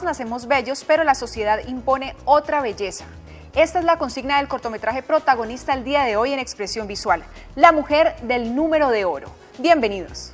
Todos nacemos bellos, pero la sociedad impone otra belleza. Esta es la consigna del cortometraje protagonista el día de hoy en Expresión Visual, La mujer del número de oro. Bienvenidos.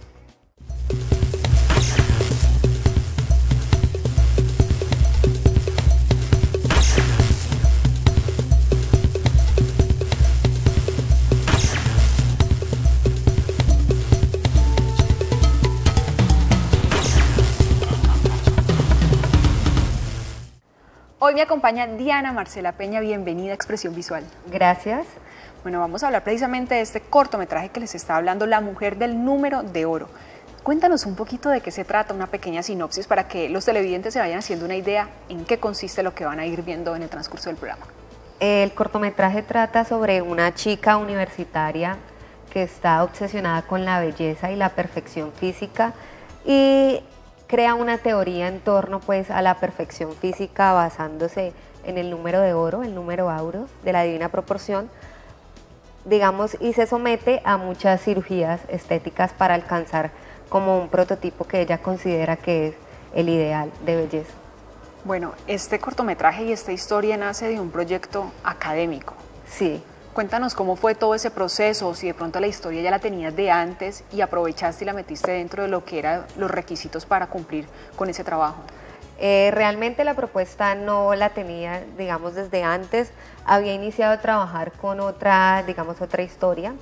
Hoy me acompaña Diana Marcela Peña, bienvenida a Expresión Visual. Gracias. Bueno, vamos a hablar precisamente de este cortometraje que les está hablando, La mujer del número de oro. Cuéntanos un poquito de qué se trata, una pequeña sinopsis para que los televidentes se vayan haciendo una idea en qué consiste lo que van a ir viendo en el transcurso del programa. El cortometraje trata sobre una chica universitaria que está obsesionada con la belleza y la perfección física y crea una teoría en torno pues a la perfección física basándose en el número de oro, el número áureo de la divina proporción, digamos, y se somete a muchas cirugías estéticas para alcanzar como un prototipo que ella considera que es el ideal de belleza. Bueno, este cortometraje y esta historia nace de un proyecto académico. Sí. Cuéntanos cómo fue todo ese proceso, si de pronto la historia ya la tenías de antes y aprovechaste y la metiste dentro de lo que eran los requisitos para cumplir con ese trabajo. Realmente la propuesta no la tenía, digamos, desde antes. Había iniciado a trabajar con otra, digamos, otra historia,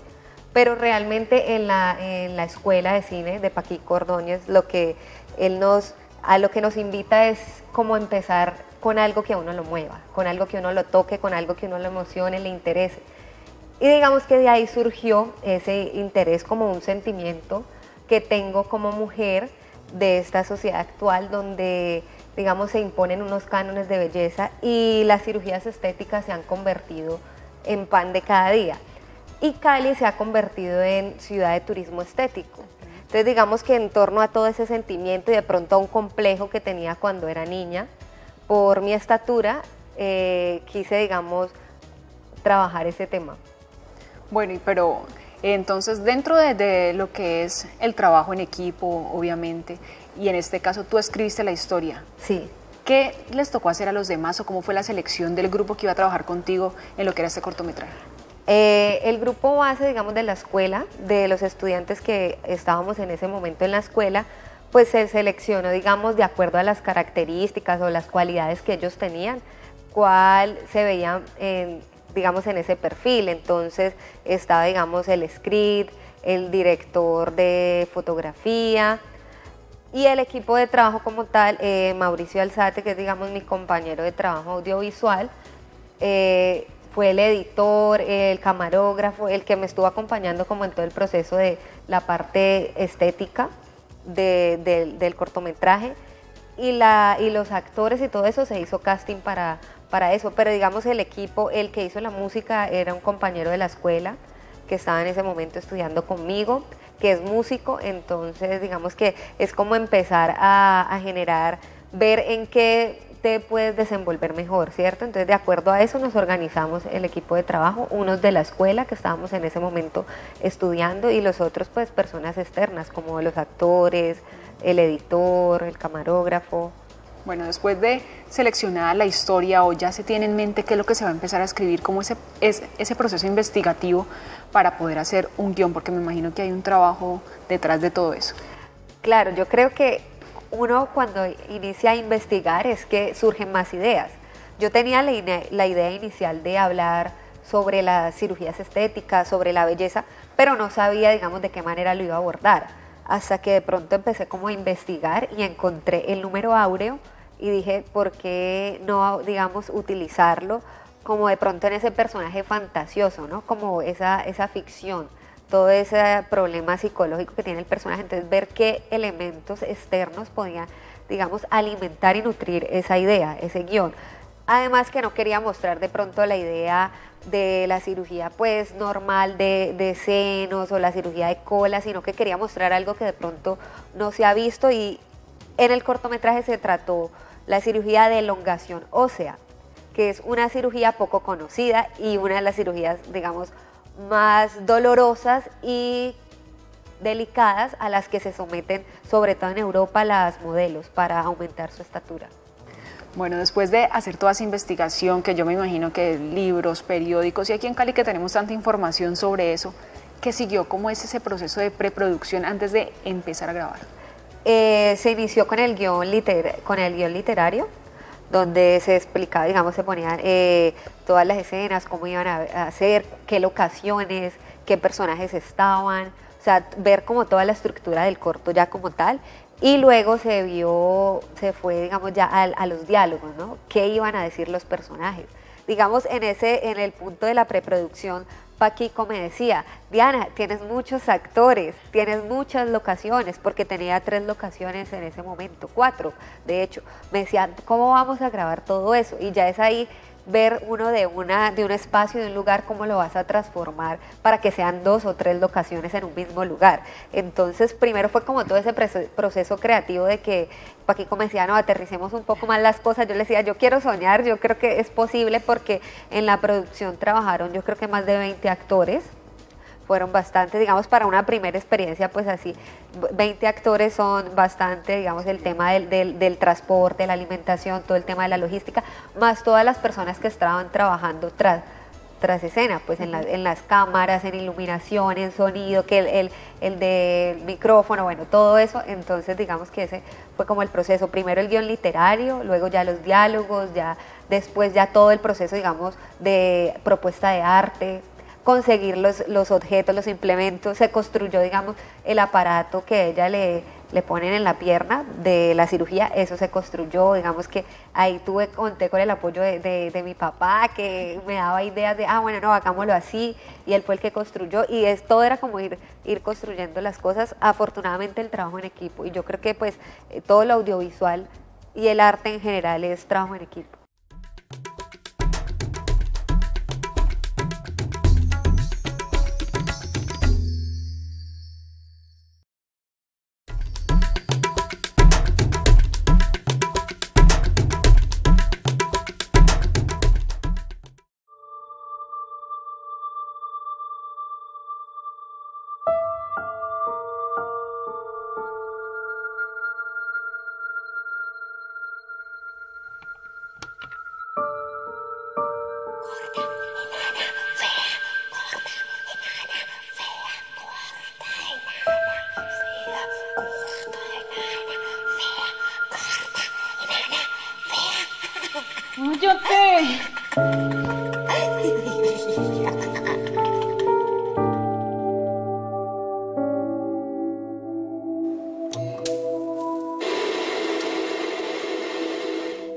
pero realmente en la escuela de cine de Paquico Ordóñez, a lo que nos invita es como empezar con algo que a uno lo mueva, con algo que uno lo toque, con algo que uno lo emocione, le interese. Y digamos que de ahí surgió ese interés como un sentimiento que tengo como mujer de esta sociedad actual donde, digamos, se imponen unos cánones de belleza y las cirugías estéticas se han convertido en pan de cada día. Y Cali se ha convertido en ciudad de turismo estético. Entonces digamos que en torno a todo ese sentimiento y de pronto a un complejo que tenía cuando era niña, por mi estatura, quise, digamos, trabajar ese tema. Bueno, pero entonces dentro de lo que es el trabajo en equipo, obviamente, y en este caso tú escribiste la historia. Sí. ¿Qué les tocó hacer a los demás o cómo fue la selección del grupo que iba a trabajar contigo en lo que era este cortometraje? El grupo base, digamos, de la escuela, de los estudiantes que estábamos en ese momento en la escuela, pues se seleccionó, digamos, de acuerdo a las características o las cualidades que ellos tenían, cuál se veía digamos, en ese perfil. Entonces estaba, digamos, el script, el director de fotografía y el equipo de trabajo como tal, Mauricio Alzate, que es, digamos, mi compañero de trabajo audiovisual, fue el editor, el camarógrafo, el que me estuvo acompañando como en todo el proceso de la parte estética del cortometraje y los actores y todo eso. Se hizo casting para eso, pero digamos el equipo, el que hizo la música era un compañero de la escuela que estaba en ese momento estudiando conmigo, que es músico. Entonces digamos que es como empezar a generar, ver en qué te puedes desenvolver mejor, ¿cierto? Entonces de acuerdo a eso nos organizamos el equipo de trabajo, unos de la escuela que estábamos en ese momento estudiando y los otros pues personas externas como los actores, el editor, el camarógrafo. Bueno, después de seleccionada la historia o ya se tiene en mente qué es lo que se va a empezar a escribir, cómo es ese proceso investigativo para poder hacer un guión, porque me imagino que hay un trabajo detrás de todo eso. Claro, yo creo que uno cuando inicia a investigar es que surgen más ideas. Yo tenía la idea inicial de hablar sobre las cirugías estéticas, sobre la belleza, pero no sabía, digamos, de qué manera lo iba a abordar. Hasta que de pronto empecé como a investigar y encontré el número áureo y dije, ¿por qué no, digamos, utilizarlo como de pronto en ese personaje fantasioso, ¿no? Como esa ficción, todo ese problema psicológico que tiene el personaje. Entonces ver qué elementos externos podían, digamos, alimentar y nutrir esa idea, ese guión. Además que no quería mostrar de pronto la idea de la cirugía pues normal de senos o la cirugía de cola, sino que quería mostrar algo que de pronto no se ha visto, y en el cortometraje se trató la cirugía de elongación ósea, que es una cirugía poco conocida y una de las cirugías, digamos, más dolorosas y delicadas a las que se someten, sobre todo en Europa, las modelos para aumentar su estatura. Bueno, después de hacer toda esa investigación, que yo me imagino que libros, periódicos, y aquí en Cali que tenemos tanta información sobre eso, ¿qué siguió? ¿Cómo es ese proceso de preproducción antes de empezar a grabar? Se inició con el guión literario, donde se explicaba, digamos, se ponían todas las escenas, cómo iban a hacer, qué locaciones, qué personajes estaban, o sea, ver como toda la estructura del corto ya como tal. Y luego se fue, digamos, ya a los diálogos, ¿no? ¿Qué iban a decir los personajes? Digamos, en el punto de la preproducción, Paquico me decía, Diana, tienes muchos actores, tienes muchas locaciones, porque tenía 3 locaciones en ese momento, 4, de hecho. Me decía, ¿cómo vamos a grabar todo eso? Y ya es ahí ver uno de un espacio, de un lugar, cómo lo vas a transformar para que sean 2 o 3 locaciones en un mismo lugar. Entonces, primero fue como todo ese proceso creativo de que Paquico me decía, no, aterricemos un poco más las cosas. Yo le decía, yo quiero soñar, yo creo que es posible, porque en la producción trabajaron, yo creo que más de 20 actores. Fueron bastante, digamos, para una primera experiencia, pues así, 20 actores son bastante, digamos, el tema del transporte, la alimentación, todo el tema de la logística, más todas las personas que estaban trabajando tras escena, pues en las cámaras, en iluminación, en sonido, que el del micrófono, bueno, todo eso. Entonces, digamos que ese fue como el proceso, primero el guión literario, luego ya los diálogos, ya después ya todo el proceso, digamos, de propuesta de arte, conseguir los objetos, los implementos. Se construyó, digamos, el aparato que ella le ponen en la pierna de la cirugía, eso se construyó, digamos que ahí conté con el apoyo de mi papá, que me daba ideas de, bueno, no, hagámoslo así, y él fue el que construyó, y todo era como ir construyendo las cosas. Afortunadamente el trabajo en equipo, y yo creo que pues todo lo audiovisual y el arte en general es trabajo en equipo.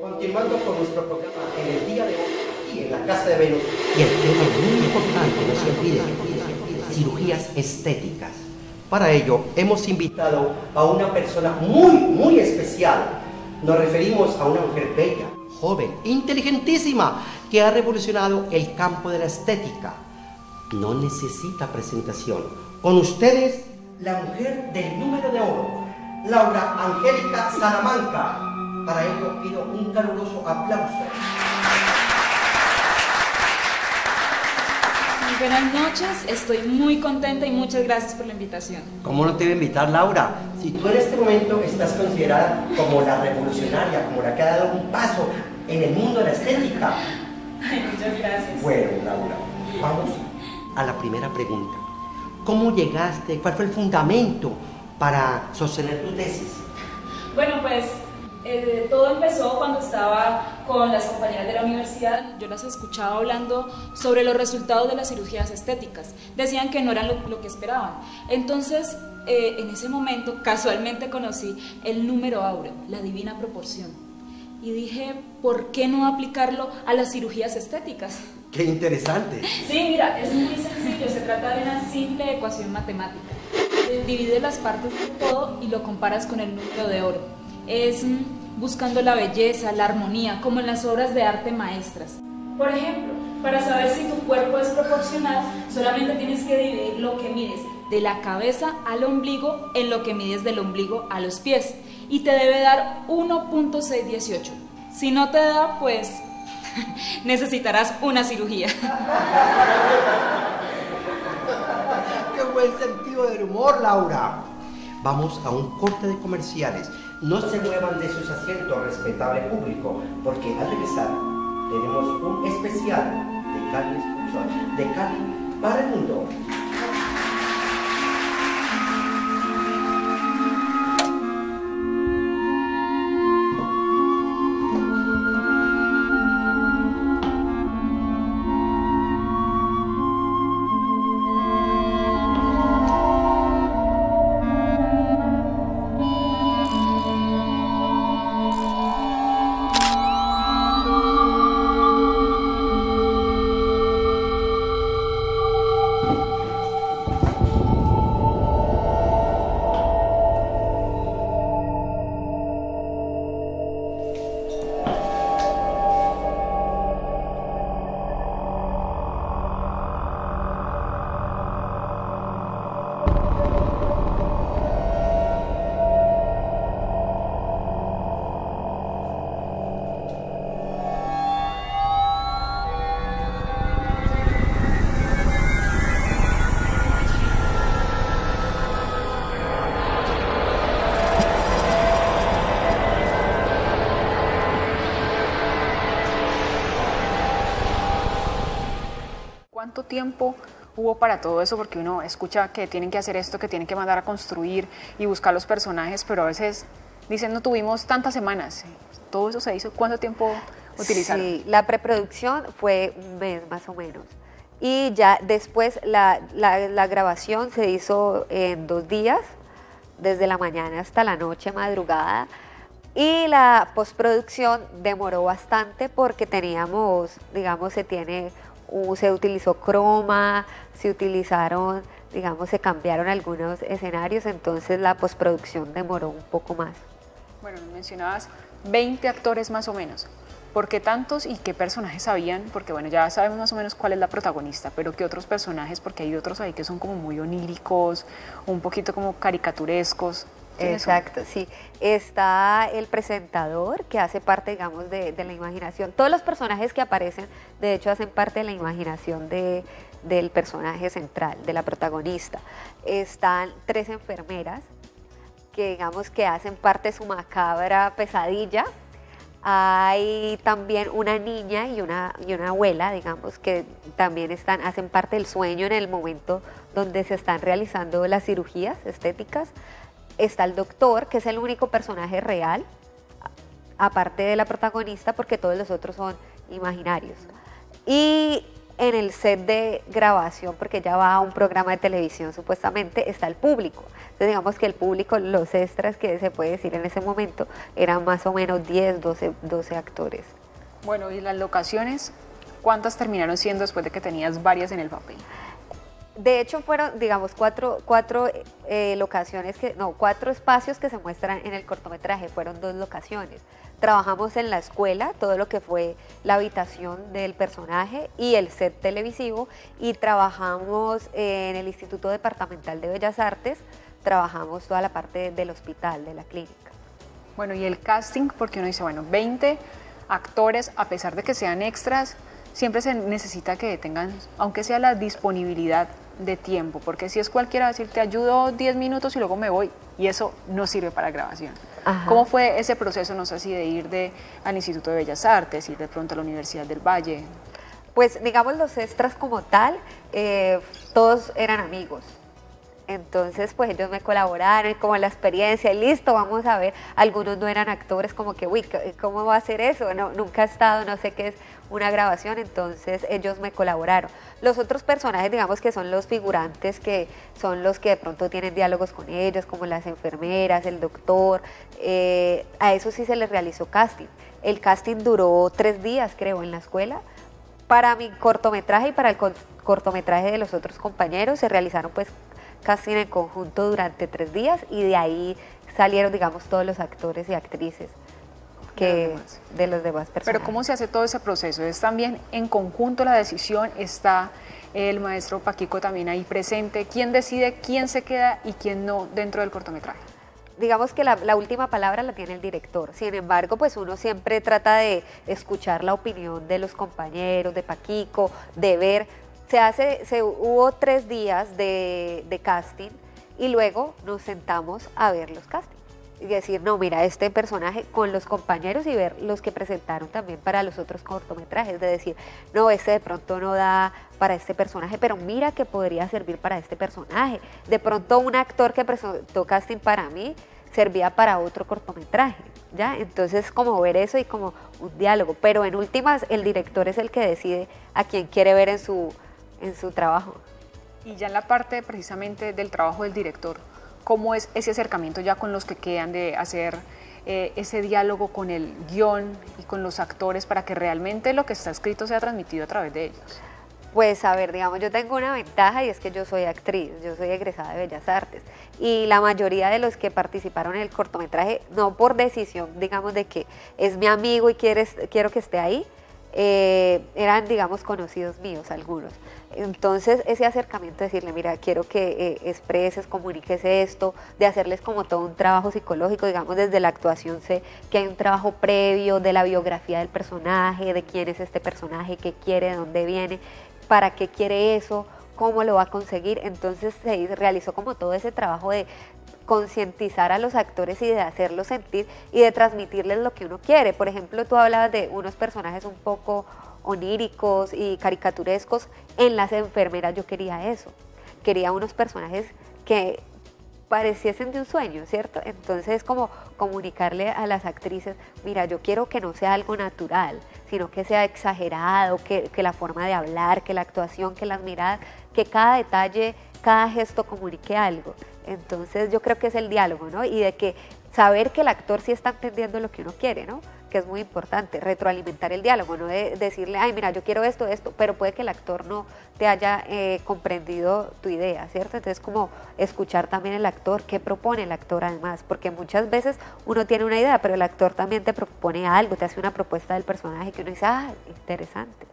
Continuando con nuestro programa en el día de hoy, aquí en la Casa de Venus, y el tema muy importante, no se olvide, cirugías estéticas. Para ello, hemos invitado a una persona muy especial. Nos referimos a una mujer bella, joven, inteligentísima, que ha revolucionado el campo de la estética. No necesita presentación. Con ustedes, la mujer del número de oro, Laura Angélica Salamanca. Para ello pido un caluroso aplauso. Muy buenas noches, estoy muy contenta y muchas gracias por la invitación. ¿Cómo no te iba a invitar, Laura? Si tú en este momento estás considerada como la revolucionaria, como la que ha dado un paso en el mundo de la estética. Ay, muchas gracias. Bueno, Laura, vamos a la primera pregunta. ¿Cómo llegaste? ¿Cuál fue el fundamento para sostener tu tesis? Bueno, pues todo empezó cuando estaba con las compañeras de la universidad. Yo las escuchaba hablando sobre los resultados de las cirugías estéticas. Decían que no eran lo que esperaban. Entonces, en ese momento, casualmente conocí el número áureo, la divina proporción. Y dije, ¿por qué no aplicarlo a las cirugías estéticas? ¡Qué interesante! Sí, mira, es muy sencillo. Se trata de una simple ecuación matemática. Divides las partes de todo y lo comparas con el número de oro. Es buscando la belleza, la armonía, como en las obras de arte maestras. Por ejemplo, para saber si tu cuerpo es proporcional, solamente tienes que dividir lo que mides de la cabeza al ombligo en lo que mides del ombligo a los pies, y te debe dar 1.618. Si no te da, pues necesitarás una cirugía. ¡Qué buen sentido del humor, Laura! Vamos a un corte de comerciales. No se muevan de sus asientos, respetable público, porque al regresar tenemos un especial de Cali para el mundo. ¿Cuánto tiempo hubo para todo eso? Porque uno escucha que tienen que hacer esto, que tienen que mandar a construir y buscar los personajes, pero a veces dicen no tuvimos tantas semanas. Todo eso se hizo. ¿Cuánto tiempo utilizaron? Sí, la preproducción fue un mes más o menos. Y ya después la grabación se hizo en 2 días, desde la mañana hasta la noche, madrugada. Y la postproducción demoró bastante porque teníamos, digamos, se utilizó croma, se utilizaron, digamos, se cambiaron algunos escenarios, entonces la postproducción demoró un poco más. Bueno, mencionabas 20 actores más o menos. ¿Por qué tantos y qué personajes habían? Porque bueno, ya sabemos más o menos cuál es la protagonista, pero ¿qué otros personajes? Porque hay otros ahí que son como muy oníricos, un poquito como caricaturescos. Exacto, sí. Está el presentador que hace parte, digamos, de la imaginación. Todos los personajes que aparecen, de hecho, hacen parte de la imaginación del personaje central, de la protagonista. Están 3 enfermeras que, digamos, que hacen parte de su macabra pesadilla. Hay también una niña y una abuela, digamos, que también hacen parte del sueño en el momento donde se están realizando las cirugías estéticas. Está el doctor, que es el único personaje real, aparte de la protagonista, porque todos los otros son imaginarios. Y en el set de grabación, porque ya va a un programa de televisión supuestamente, está el público. Entonces digamos que el público, los extras que se puede decir en ese momento, eran más o menos 10, 12 actores. Bueno, ¿y las locaciones? ¿Cuántas terminaron siendo después de que tenías varias en el papel? De hecho fueron, digamos, 4 locaciones, 4 espacios que se muestran en el cortometraje, fueron 2 locaciones. Trabajamos en la escuela, todo lo que fue la habitación del personaje y el set televisivo, y trabajamos en el Instituto Departamental de Bellas Artes, trabajamos toda la parte del hospital, de la clínica. Bueno, y el casting, porque uno dice, bueno, 20 actores, a pesar de que sean extras, siempre se necesita que tengan, aunque sea la disponibilidad de tiempo, porque si es cualquiera decir, te ayudo 10 minutos y luego me voy, y eso no sirve para grabación. Ajá. ¿Cómo fue ese proceso, no sé si de ir al Instituto de Bellas Artes, ir de pronto a la Universidad del Valle? Pues digamos los extras como tal, todos eran amigos. Entonces, pues ellos me colaboraron, como la experiencia, y listo, vamos a ver. Algunos no eran actores, como que, uy, ¿cómo va a ser eso? No, nunca he estado, no sé qué es una grabación, entonces ellos me colaboraron. Los otros personajes, digamos que son los figurantes, que son los que de pronto tienen diálogos con ellos, como las enfermeras, el doctor, a eso sí se les realizó casting. El casting duró 3 días, creo, en la escuela. Para mi cortometraje y para el cortometraje de los otros compañeros se realizaron pues casting en conjunto durante 3 días, y de ahí salieron, digamos, todos los actores y actrices de los demás personajes. Pero ¿cómo se hace todo ese proceso? ¿Es también en conjunto la decisión? ¿Está el maestro Paquico también ahí presente? ¿Quién decide quién se queda y quién no dentro del cortometraje? Digamos que la última palabra la tiene el director. Sin embargo, pues uno siempre trata de escuchar la opinión de los compañeros, de Paquico, de ver. Hubo 3 días de casting, y luego nos sentamos a ver los castings. y decir, no, mira, este personaje con los compañeros y ver los que presentaron también para los otros cortometrajes, de decir, no, este de pronto no da para este personaje, pero mira que podría servir para este personaje. De pronto un actor que presentó casting para mí servía para otro cortometraje, ¿ya? Entonces como ver eso y como un diálogo, pero en últimas el director es el que decide a quién quiere ver en su trabajo. Y ya en la parte precisamente del trabajo del director, ¿cómo es ese acercamiento ya con los que quedan de hacer ese diálogo con el guión y con los actores para que realmente lo que está escrito sea transmitido a través de ellos? Pues a ver, digamos, yo tengo una ventaja y es que yo soy actriz, yo soy egresada de Bellas Artes y la mayoría de los que participaron en el cortometraje, no por decisión, digamos, de que es mi amigo y quiero que esté ahí, eran, digamos, conocidos míos algunos. Entonces ese acercamiento, decirle, mira, quiero que expreses, comuniques esto, de hacerles como todo un trabajo psicológico, digamos, desde la actuación sé que hay un trabajo previo de la biografía del personaje, de quién es este personaje, qué quiere, de dónde viene, para qué quiere eso, cómo lo va a conseguir. Entonces se realizó como todo ese trabajo de concientizar a los actores y de hacerlos sentir y de transmitirles lo que uno quiere. Por ejemplo, tú hablabas de unos personajes un poco oníricos y caricaturescos. En Las enfermeras yo quería eso, quería unos personajes que pareciesen de un sueño, ¿cierto? Entonces como comunicarle a las actrices, mira, yo quiero que no sea algo natural, sino que sea exagerado, que la forma de hablar, que la actuación, que las miradas, que cada detalle, cada gesto comunique algo. Entonces yo creo que es el diálogo, ¿no? Y de que saber que el actor sí está entendiendo lo que uno quiere, ¿no? Que es muy importante, retroalimentar el diálogo, no de decirle, ay, mira, yo quiero esto, pero puede que el actor no te haya comprendido tu idea, ¿cierto? Entonces como escuchar también el actor, qué propone el actor además, porque muchas veces uno tiene una idea, pero el actor también te propone algo, te hace una propuesta del personaje que uno dice, ah, interesante.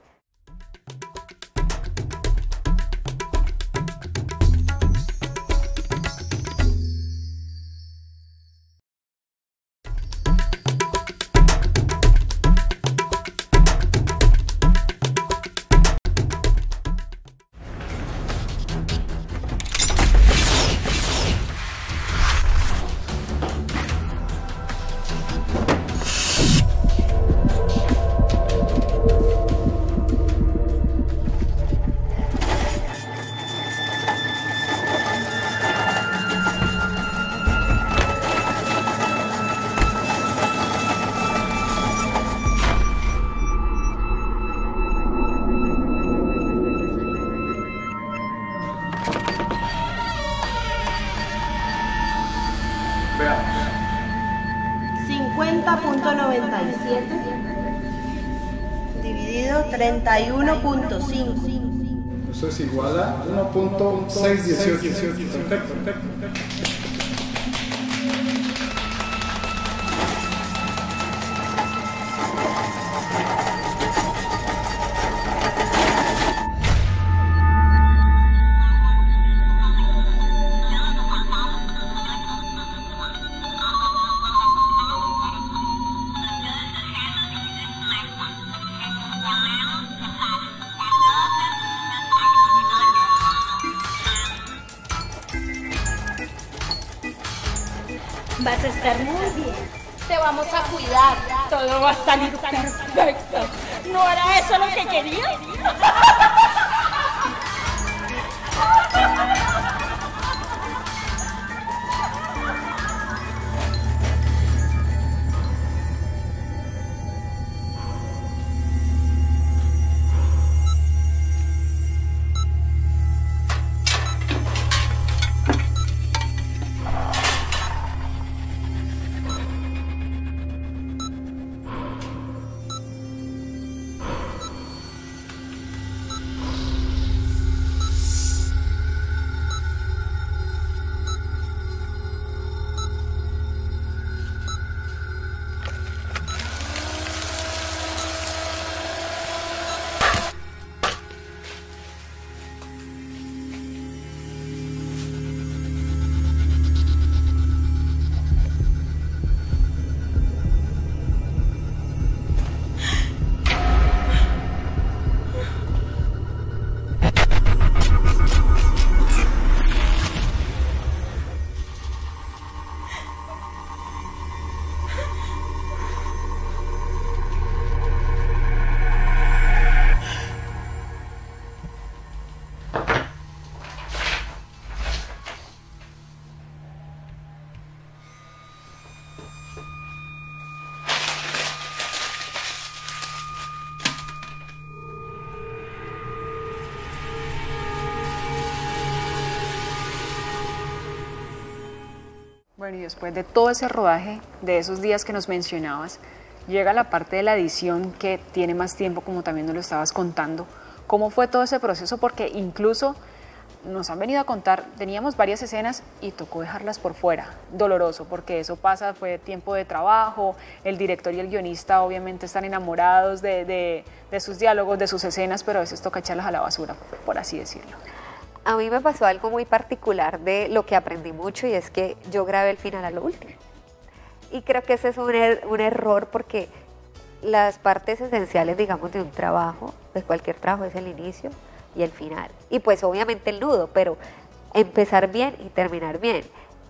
Veamos. 50.97 dividido 31.5. Eso es igual a 1.618. Perfecto. Vas a estar muy bien. Te vamos a cuidar. Todo va a salir perfecto. ¿No era eso lo que querías? Bueno, y después de todo ese rodaje, de esos días que nos mencionabas, llega la parte de la edición que tiene más tiempo, como también nos lo estabas contando. ¿Cómo fue todo ese proceso? Porque incluso nos han venido a contar, teníamos varias escenas y tocó dejarlas por fuera. Doloroso, porque eso pasa, fue tiempo de trabajo, el director y el guionista obviamente están enamorados de sus diálogos, de sus escenas, pero a veces toca echarlas a la basura, por así decirlo. A mí me pasó algo muy particular de lo que aprendí mucho, y es que yo grabé el final a lo último. Y creo que ese es un error, porque las partes esenciales, digamos, de un trabajo, de cualquier trabajo, es el inicio y el final. Y pues obviamente el nudo, pero empezar bien y terminar bien.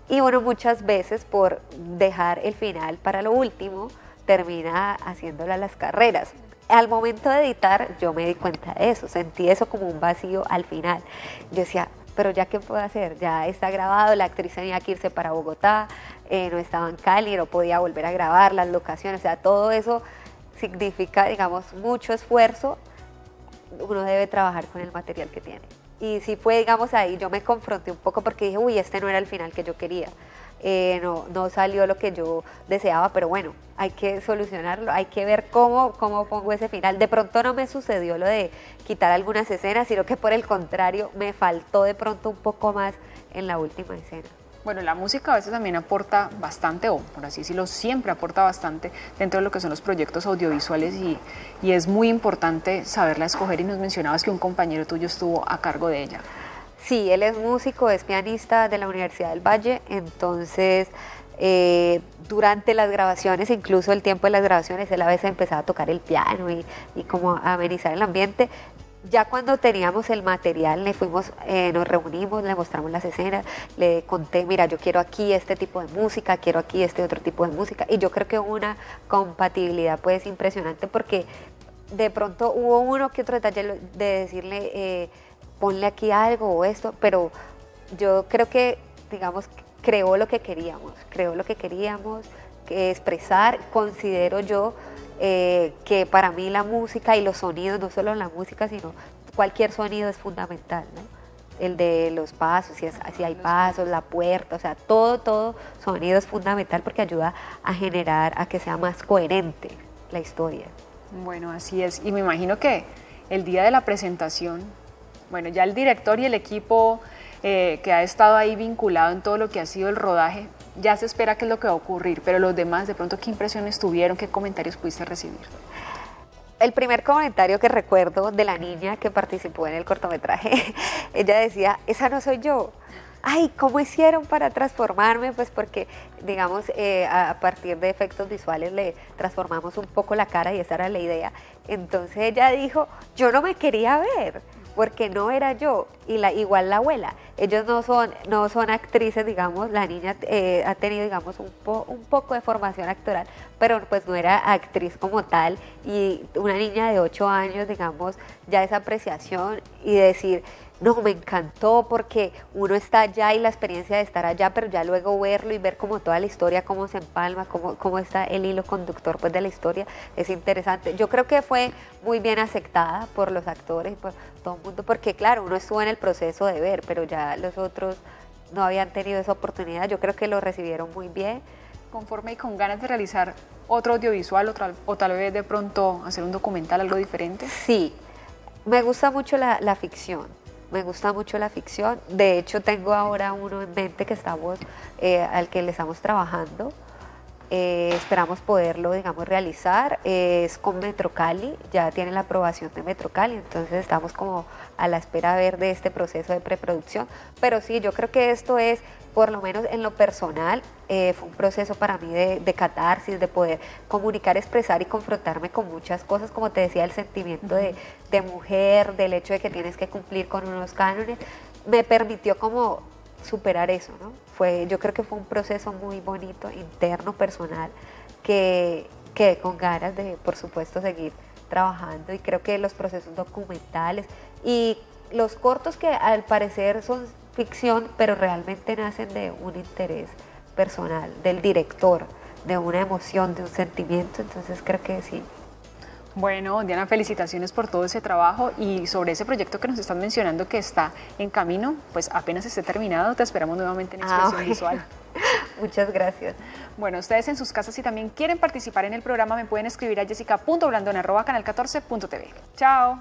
Y uno muchas veces, por dejar el final para lo último, termina haciéndola las carreras. Al momento de editar yo me di cuenta de eso, sentí eso como un vacío al final. Yo decía, pero ya qué puedo hacer, ya está grabado, la actriz tenía que irse para Bogotá, no estaba en Cali, no podía volver a grabar las locaciones, o sea, todo eso significa, digamos, mucho esfuerzo. Uno debe trabajar con el material que tiene. Y sí fue, digamos, ahí yo me confronté un poco, porque dije, uy, este no era el final que yo quería. No salió lo que yo deseaba, pero bueno, hay que solucionarlo, hay que ver cómo pongo ese final. De pronto no me sucedió lo de quitar algunas escenas, sino que por el contrario me faltó de pronto un poco más en la última escena. Bueno, la música a veces también aporta bastante, o por así decirlo, siempre aporta bastante dentro de lo que son los proyectos audiovisuales, y es muy importante saberla escoger, y nos mencionabas que un compañero tuyo estuvo a cargo de ella. Sí, él es músico, es pianista de la Universidad del Valle, entonces durante las grabaciones, incluso el tiempo de las grabaciones, él a veces empezaba a tocar el piano y como a amenizar el ambiente. Ya cuando teníamos el material, nos reunimos, le mostramos las escenas, le conté, mira, yo quiero aquí este tipo de música, quiero aquí este otro tipo de música, y yo creo que hubo una compatibilidad pues impresionante, porque de pronto hubo uno que otro detalle de decirle, ponle aquí algo o esto, pero yo creo que, digamos, creó lo que queríamos, que expresar. Considero yo que para mí la música y los sonidos, no solo la música, sino cualquier sonido es fundamental, ¿no? El de los pasos, si hay pasos, la puerta, o sea, todo sonido es fundamental, porque ayuda a generar, a que sea más coherente la historia. Bueno, así es, y me imagino que el día de la presentación, bueno, ya el director y el equipo que ha estado ahí vinculado en todo lo que ha sido el rodaje, ya se espera qué es lo que va a ocurrir, pero los demás, de pronto, ¿qué impresiones tuvieron? ¿Qué comentarios pudiste recibir? El primer comentario que recuerdo de la niña que participó en el cortometraje, ella decía, esa no soy yo. Ay, ¿cómo hicieron para transformarme? Pues porque, digamos, a partir de efectos visuales le transformamos un poco la cara, y esa era la idea. Entonces ella dijo, yo no me quería ver, porque no era yo, y igual la abuela. Ellos no son actrices, digamos, la niña ha tenido, digamos, un poco de formación actoral, pero pues no era actriz como tal, y una niña de 8 años, digamos, ya esa apreciación y decir, no, me encantó, porque uno está allá y la experiencia de estar allá, pero ya luego verlo y ver como toda la historia, cómo se empalma, cómo está el hilo conductor pues de la historia, es interesante. Yo creo que fue muy bien aceptada por los actores y por todo el mundo, porque claro, uno estuvo en el proceso de ver, pero ya los otros no habían tenido esa oportunidad. Yo creo que lo recibieron muy bien. Conforme y con ganas de realizar otro audiovisual, o tal vez de pronto hacer un documental, algo diferente. Sí, me gusta mucho la ficción. Me gusta mucho la ficción. De hecho, tengo ahora uno en mente que al que le estamos trabajando. Esperamos poderlo, digamos, realizar. Es con Metro Cali, ya tiene la aprobación de Metro Cali, entonces estamos como a la espera de ver de este proceso de preproducción. Pero sí, yo creo que esto es, por lo menos en lo personal, fue un proceso para mí de catarsis, de poder comunicar, expresar y confrontarme con muchas cosas, como te decía, el sentimiento de mujer, del hecho de que tienes que cumplir con unos cánones, me permitió como superar eso, ¿no? Yo creo que fue un proceso muy bonito, interno, personal, que con ganas de, por supuesto, seguir trabajando, y creo que los procesos documentales y los cortos, que al parecer son ficción, pero realmente nacen de un interés personal, del director, de una emoción, de un sentimiento, entonces creo que sí. Bueno, Diana, felicitaciones por todo ese trabajo, y sobre ese proyecto que nos están mencionando que está en camino, pues apenas esté terminado, te esperamos nuevamente en Expresión Visual. Muchas gracias. Bueno, ustedes en sus casas, si también quieren participar en el programa, me pueden escribir a jessica.blandon@canal14.tv. Chao.